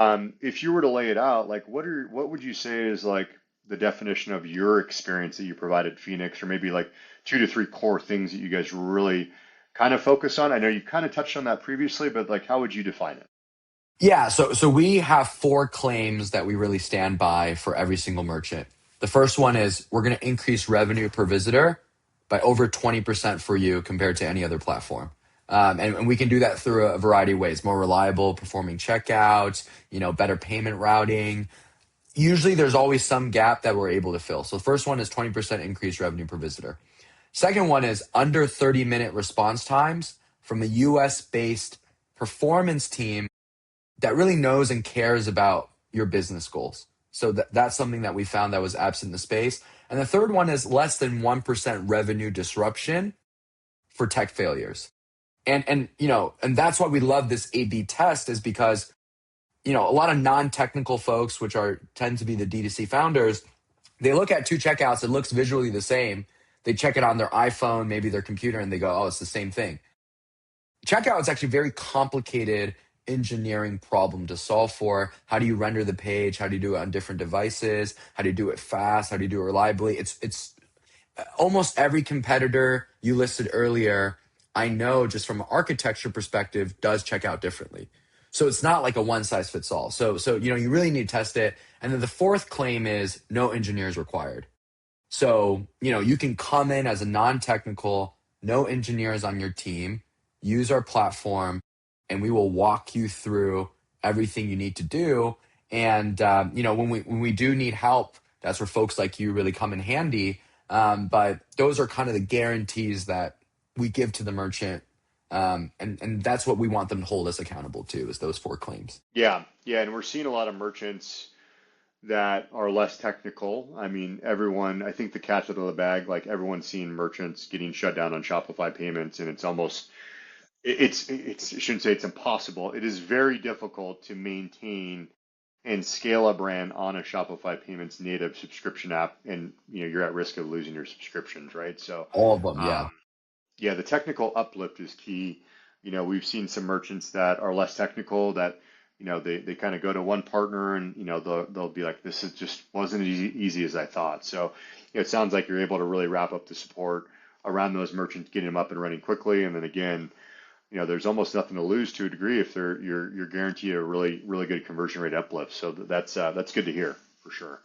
If you were to lay it out, like what would you say is like the definition of your experience that you provided Phoenix, or maybe like two to three core things that you guys really kind of focus on? I know you kind of touched on that previously, but like how would you define it? Yeah, so we have four claims that we really stand by for every single merchant. The first one is we're going to increase revenue per visitor by over 20% for you compared to any other platform. And we can do that through a variety of ways: more reliable performing checkouts, better payment routing. Usually there's always some gap that we're able to fill. So the first one is 20% increased revenue per visitor. Second one is under 30-minute response times from a US based performance team that really knows and cares about your business goals. So that's something that we found that was absent in the space. And the third one is less than 1% revenue disruption for tech failures. And that's why we love this A/B test, is because a lot of non-technical folks, which are tend to be the D2C founders, they look at two checkouts, it looks visually the same. They check it on their iPhone, maybe their computer, and they go, oh, it's the same thing. Checkout is actually a very complicated engineering problem to solve for. How do you render the page? How do you do it on different devices? How do you do it fast? How do you do it reliably? It's almost every competitor you listed earlier, I know just from an architecture perspective, does check out differently. So it's not like a one size fits all. So you really need to test it. And then the fourth claim is no engineers required. So, you can come in as a non-technical, no engineers on your team, use our platform, and we will walk you through everything you need to do. And when we do need help, that's where folks like you really come in handy. But those are kind of the guarantees that we give to the merchant. And that's what we want them to hold us accountable to, is those four claims. Yeah, yeah, and we're seeing a lot of merchants that are less technical. I mean, everyone, I think the cat's out of the bag, like everyone's seen merchants getting shut down on Shopify payments, and it's almost, I shouldn't say it's impossible. It is very difficult to maintain and scale a brand on a Shopify payments native subscription app, and you're at risk of losing your subscriptions, right? So, All of them, yeah. um, yeah, the technical uplift is key. We've seen some merchants that are less technical that, they kind of go to one partner and, they'll be like, this is just wasn't as easy as I thought. So it sounds like you're able to really wrap up the support around those merchants, getting them up and running quickly. And then again, there's almost nothing to lose to a degree if you're guaranteed a really, really good conversion rate uplift. So that's good to hear for sure.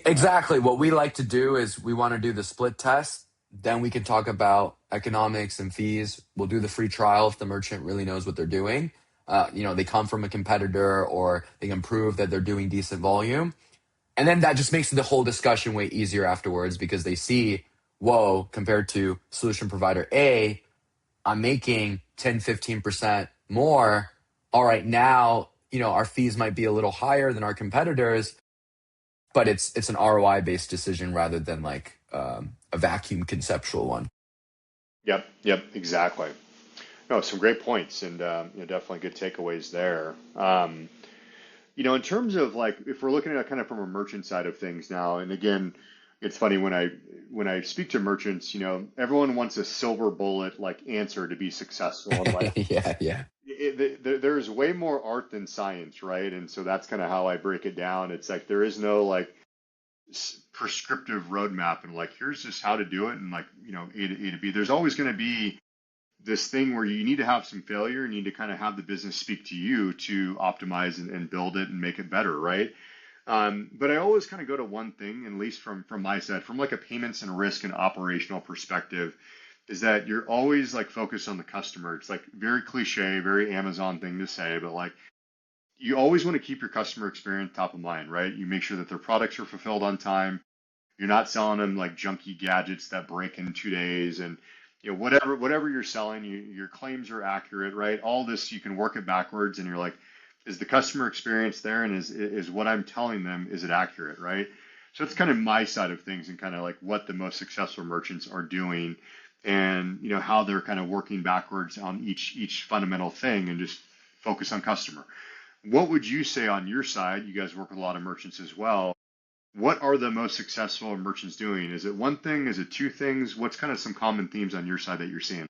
Exactly. What we like to do is we want to do the split test. Then we can talk about economics and fees. We'll do the free trial if the merchant really knows what they're doing. They come from a competitor, or they can prove that they're doing decent volume. And then that just makes the whole discussion way easier afterwards, because they see, whoa, compared to solution provider A, I'm making 10, 15% more. All right, now, our fees might be a little higher than our competitors, but it's an ROI based decision rather than like a vacuum conceptual one. Yep, yep, exactly. No, some great points, and definitely good takeaways there. In terms of like if we're looking at it kind of from a merchant side of things now, and again, it's funny when I speak to merchants, everyone wants a silver bullet like answer to be successful, and like Yeah, yeah. there's way more art than science, right? And so that's kind of how I break it down. It's like there is no like prescriptive roadmap and like here's just how to do it, and like A to B. There's always going to be this thing where you need to have some failure. You need to kind of have the business speak to you to optimize and build it and make it better, right? But I always kind of go to one thing, at least from my side, from like a payments and risk and operational perspective, is that you're always like focused on the customer. It's like very cliche, very Amazon thing to say, but like you always want to keep your customer experience top of mind, right? You make sure that their products are fulfilled on time. You're not selling them like junky gadgets that break in 2 days, and whatever you're selling, your claims are accurate, right? All this you can work it backwards, and you're like, is the customer experience there, and is what I'm telling them, is it accurate, right? So it's kind of my side of things, and kind of like what the most successful merchants are doing, and how they're kind of working backwards on each fundamental thing, and just focus on customer. What would you say on your side? You guys work with a lot of merchants as well. What are the most successful merchants doing? Is it one thing? Is it two things? What's kind of some common themes on your side that you're seeing?